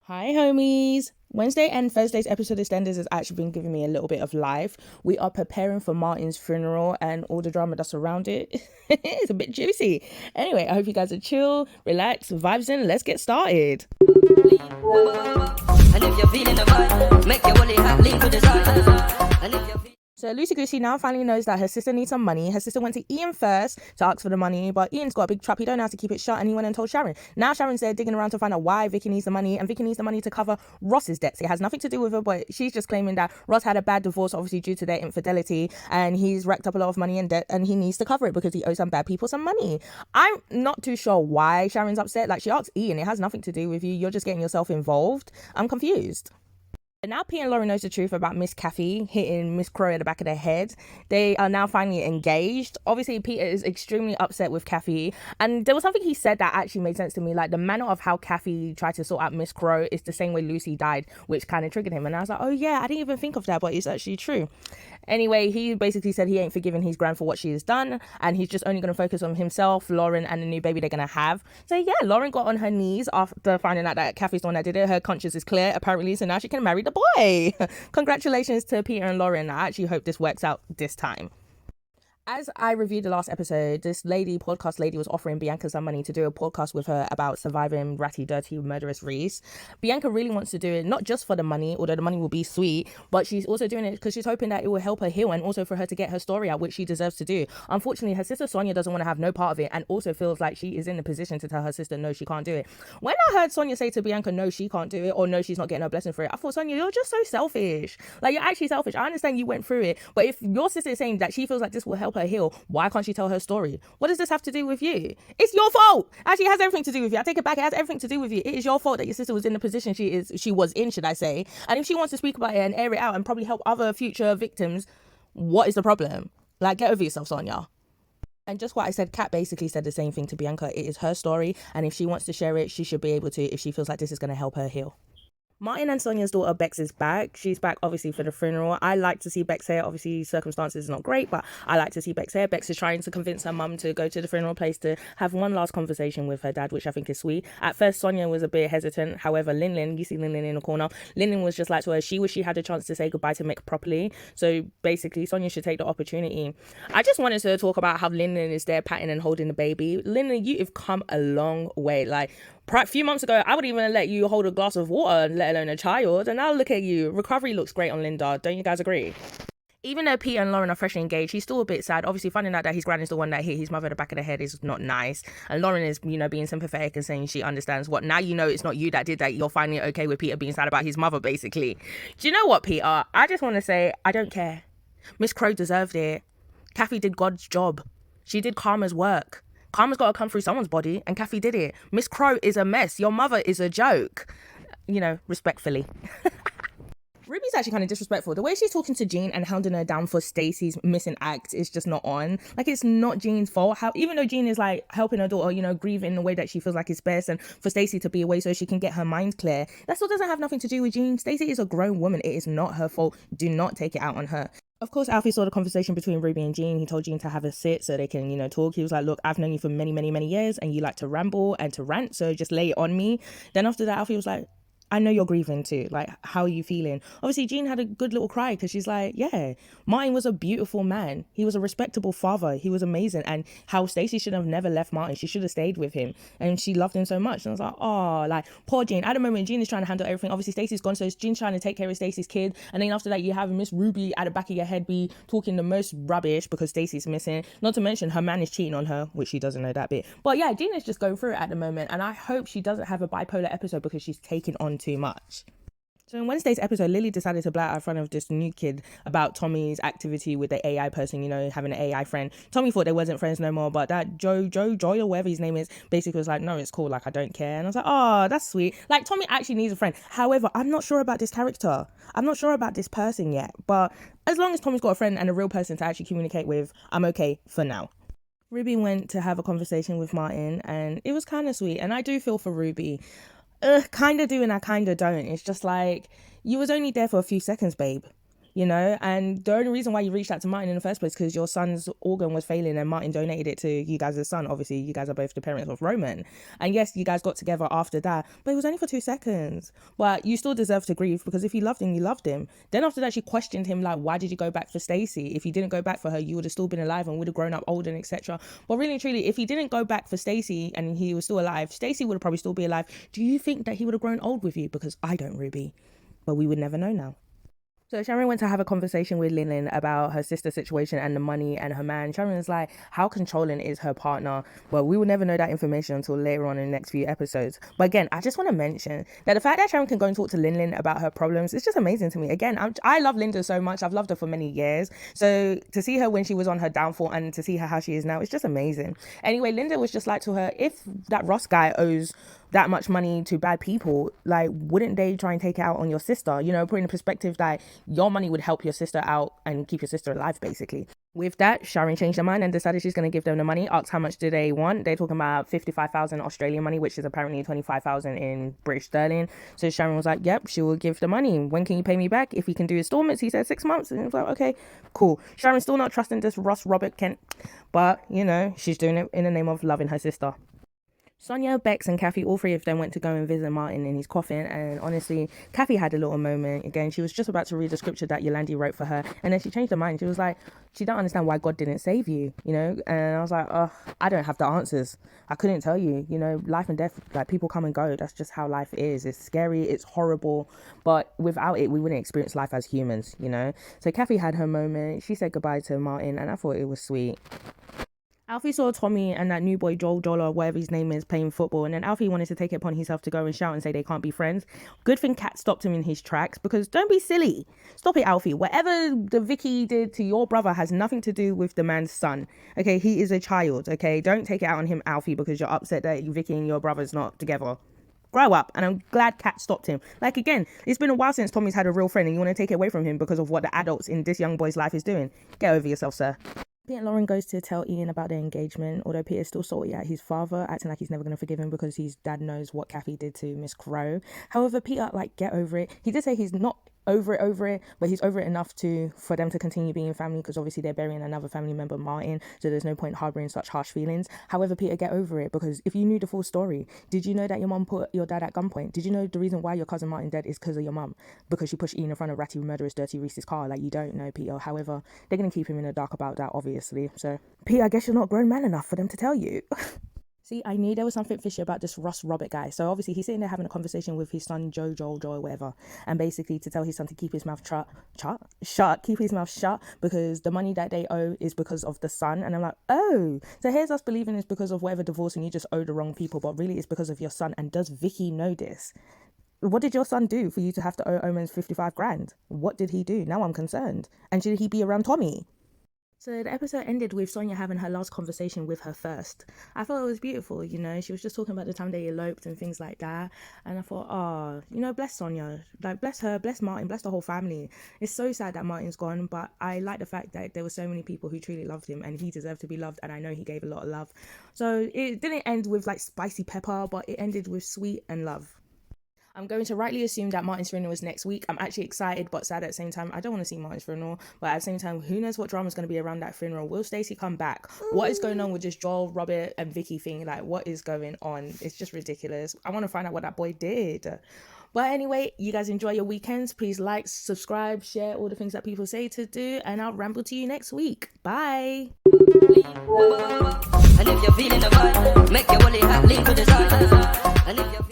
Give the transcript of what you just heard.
Hi, homies. Wednesday and Thursday's episode of Eastenders has actually been giving me a little bit of life. We are preparing for Martin's funeral and all the drama that's around it. It's a bit juicy. Anyway, I hope you guys are chill, relax, vibes in. Let's get started. And if you're feeling the vibe, make your wallet hat lean to the side. And if you're So Lucy Goosey now finally knows that her sister needs some money. Her sister went to Ian first to ask for the money, but Ian's got a big trap. He don't know how to keep it shut, and he went and told Sharon. Now Sharon's there digging around to find out why Vicky needs the money, and Vicky needs the money to cover Ross's debts. It has nothing to do with her, but she's just claiming that Ross had a bad divorce, obviously due to their infidelity, and he's racked up a lot of money in debt, and he needs to cover it because he owes some bad people some money. I'm not too sure why Sharon's upset. Like, she asked Ian, it has nothing to do with you. You're just getting yourself involved. I'm confused. But now Pete and Lauren knows the truth about Miss Kathy hitting Miss Crow at the back of their head. They are now finally engaged. Obviously, Peter is extremely upset with Kathy. And there was something he said that actually made sense to me. Like, the manner of how Kathy tried to sort out Miss Crow is the same way Lucy died, which kind of triggered him. And I was like, oh yeah, I didn't even think of that, but it's actually true. Anyway, he basically said he ain't forgiving his gran for what she has done, and he's just only going to focus on himself, Lauren, and the new baby they're going to have. So yeah, Lauren got on her knees after finding out that Kathy's the one that did it. Her conscience is clear, apparently, so now she can marry the boy. Congratulations to Peter and Lauren. I actually hope this works out this time. As I reviewed the last episode, this podcast lady, was offering Bianca some money to do a podcast with her about surviving ratty, dirty, murderous Reese. Bianca really wants to do it, not just for the money, although the money will be sweet, but she's also doing it because she's hoping that it will help her heal and also for her to get her story out, which she deserves to do. Unfortunately, her sister Sonia doesn't want to have no part of it and also feels like she is in the position to tell her sister, no, she can't do it. When I heard Sonia say to Bianca, no, she can't do it, or no, she's not getting her blessing for it, I thought, Sonia, you're just so selfish. Like, you're actually selfish. I understand you went through it, but if your sister is saying that she feels like this will help her heal, why can't she tell her story? What does this have to do with you? It's your fault. Actually, it has everything to do with you. I take it back. It has everything to do with you. It is your fault that your sister was in the position she was in, should I say. And if she wants to speak about it and air it out and probably help other future victims, what is the problem? Like, get over yourself, Sonia. And just what I said, Kat basically said the same thing to Bianca. It is her story, and if she wants to share it, she should be able to if she feels like this is going to help her heal. Martin and Sonia's daughter Bex is back. She's back obviously for the funeral. I like to see Bex here. Obviously circumstances is not great, but I like to see Bex here. Bex is trying to convince her mum to go to the funeral place to have one last conversation with her dad, which I think is sweet. At first Sonia was a bit hesitant. However, Lin, you see Lin in the corner. Lin was just like to her, she wished she had a chance to say goodbye to Mick properly. So basically Sonia should take the opportunity. I just wanted to talk about how Lin is there patting and holding the baby. Lin, you have come a long way. Like, a few months ago, I wouldn't even let you hold a glass of water, let alone a child. And now look at you. Recovery looks great on Linda. Don't you guys agree? Even though Peter and Lauren are freshly engaged, he's still a bit sad. Obviously, finding out that his gran is the one that hit his mother at the back of the head is not nice. And Lauren is, being sympathetic and saying she understands what. Now you know it's not you that did that. You're finding it okay with Peter being sad about his mother, basically. Do you know what, Peter? I just want to say, I don't care. Miss Crow deserved it. Kathy did God's job. She did karma's work. Karma's got to come through someone's body, and Kathy did it. Miss Crow is a mess. Your mother is a joke. Respectfully. Ruby's actually kind of disrespectful. The way she's talking to Jean and hounding her down for Stacey's missing act is just not on. Like, it's not Jean's fault. Even though Jean is like helping her daughter, grieve in the way that she feels like is best, and for Stacey to be away so she can get her mind clear, that still doesn't have nothing to do with Jean. Stacey is a grown woman. It is not her fault. Do not take it out on her. Of course, Alfie saw the conversation between Ruby and Jean. He told Jean to have a sit so they can, talk. He was like, look, I've known you for many, many, many years, and you like to ramble and to rant, so just lay it on me. Then after that, Alfie was like, I know you're grieving too. Like, how are you feeling? Obviously, Jean had a good little cry because she's like, yeah, Martin was a beautiful man. He was a respectable father. He was amazing. And how Stacey should have never left Martin. She should have stayed with him. And she loved him so much. And I was like, oh, like, poor Jean. At the moment, Jean is trying to handle everything. Obviously, Stacey's gone, so Jean's trying to take care of Stacey's kid. And then after that, you have Miss Ruby at the back of your head be talking the most rubbish because Stacey's missing. Not to mention her man is cheating on her, which she doesn't know that bit. But yeah, Jean is just going through it at the moment. And I hope she doesn't have a bipolar episode because she's taking on too much. So in Wednesday's episode, Lily decided to blat out in front of this new kid about Tommy's activity with the AI person, having an AI friend. Tommy thought they wasn't friends no more, but that Joy or whatever his name is, basically was like, no, it's cool, like, I don't care. And I was like, oh, that's sweet. Like, Tommy actually needs a friend. However, I'm not sure about this character. I'm not sure about this person yet. But as long as Tommy's got a friend and a real person to actually communicate with, I'm okay for now. Ruby went to have a conversation with Martin, and it was kind of sweet. And I do feel for Ruby. Kind of do and I kind of don't. It's just like, you was only there for a few seconds, babe. you know. And the only reason why you reached out to Martin in the first place because your son's organ was failing and Martin donated it to you guys' son. Obviously, you guys are both the parents of Roman. And yes, you guys got together after that, but it was only for 2 seconds. But you still deserve to grieve because if you loved him, you loved him. Then after that, she questioned him like, why did you go back for Stacey? If you didn't go back for her, you would have still been alive and would have grown up old and etc. But really and truly, if he didn't go back for Stacey and he was still alive, Stacey would have probably still be alive. Do you think that he would have grown old with you? Because I don't, Ruby. But we would never know now. So Sharon went to have a conversation with Lynn about her sister situation and the money and her man. Sharon was like, how controlling is her partner? Well, we will never know that information until later on in the next few episodes. But again, I just want to mention that the fact that Sharon can go and talk to Lynn about her problems is just amazing to me. Again, I love Linda so much. I've loved her for many years. So to see her when she was on her downfall and to see her how she is now, it's just amazing. Anyway, Linda was just like to her, if that Ross guy owes that much money to bad people, like, wouldn't they try and take it out on your sister? You know, put in a perspective that your money would help your sister out and keep your sister alive, basically. With that, Sharon changed her mind and decided she's going to give them the money. Asked how much do they want. They're talking about 55,000 Australian money, which is apparently 25,000 in British sterling. So Sharon was like, yep, she will give the money. When can you pay me back? If you can do installments, he said 6 months. And it was like, okay, cool. Sharon's still not trusting this Ross Robert Kent, but, you know, she's doing it in the name of loving her sister. Sonia, Bex and Kathy, all three of them went to go and visit Martin in his coffin, and honestly, Kathy had a little moment. Again, she was just about to read the scripture that Yolandi wrote for her, and then she changed her mind. She was like, she don't understand why God didn't save you, you know. And I was like, oh, I don't have the answers. I couldn't tell you, you know, life and death, like, people come and go. That's just how life is. It's scary, it's horrible, but without it, we wouldn't experience life as humans, you know. So Kathy had her moment. She said goodbye to Martin, and I thought it was sweet. Alfie saw Tommy and that new boy Joel or whatever his name is playing football, and then Alfie wanted to take it upon himself to go and shout and say they can't be friends. Good thing Kat stopped him in his tracks, because don't be silly. Stop it, Alfie. Whatever the Vicky did to your brother has nothing to do with the man's son. Okay, he is a child. Okay, don't take it out on him, Alfie, because you're upset that Vicky and your brother's not together. Grow up. And I'm glad Kat stopped him. Like, again, it's been a while since Tommy's had a real friend and you want to take it away from him because of what the adults in this young boy's life is doing. Get over yourself, sir. Peter and Lauren goes to tell Ian about their engagement, although Peter's still salty at his father, acting like he's never going to forgive him because his dad knows what Kathy did to Miss Crow. However, Peter, like, get over it. He did say he's not over it, but he's over it enough for them to continue being family, because obviously they're burying another family member, Martin, so there's no point harboring such harsh feelings. However, Peter, get over it, because if you knew the full story, did you know that your mum put your dad at gunpoint? Did you know the reason why your cousin Martin dead is because of your mum? Because she pushed Ian in front of ratty murderous dirty Reese's car? Like, you don't know, Peter. However, they're going to keep him in the dark about that, obviously. So Peter, I guess you're not a grown man enough for them to tell you. See, I knew there was something fishy about this Ross Robert guy. So obviously he's sitting there having a conversation with his son, Joel, whatever. And basically to tell his son to keep his mouth shut, keep his mouth shut, because the money that they owe is because of the son. And I'm like, oh, so here's us believing it's because of whatever divorce and you just owe the wrong people. But really it's because of your son. And does Vicky know this? What did your son do for you to have to owe almost 55 grand? What did he do? Now I'm concerned. And should he be around Tommy? So the episode ended with Sonia having her last conversation with her first. I thought it was beautiful, you know. She was just talking about the time they eloped and things like that. And I thought, oh, you know, bless Sonia. Like, bless her, bless Martin, bless the whole family. It's so sad that Martin's gone, but I like the fact that there were so many people who truly loved him and he deserved to be loved. And I know he gave a lot of love. So it didn't end with like spicy pepper, but it ended with sweet and love. I'm going to rightly assume that Martin's funeral is next week. I'm actually excited but sad at the same time. I don't want to see Martin's funeral, but at the same time, who knows what drama is going to be around that funeral? Will Stacey come back? What is going on with this Joel, Robert and Vicky thing? Like, what is going on? It's just ridiculous. I want to find out what that boy did. But anyway, you guys enjoy your weekends. Please like, subscribe, share all the things that people say to do, and I'll ramble to you next week. Bye. And if you're feeling the vibe, make your wallet hot, link to the side. And if you're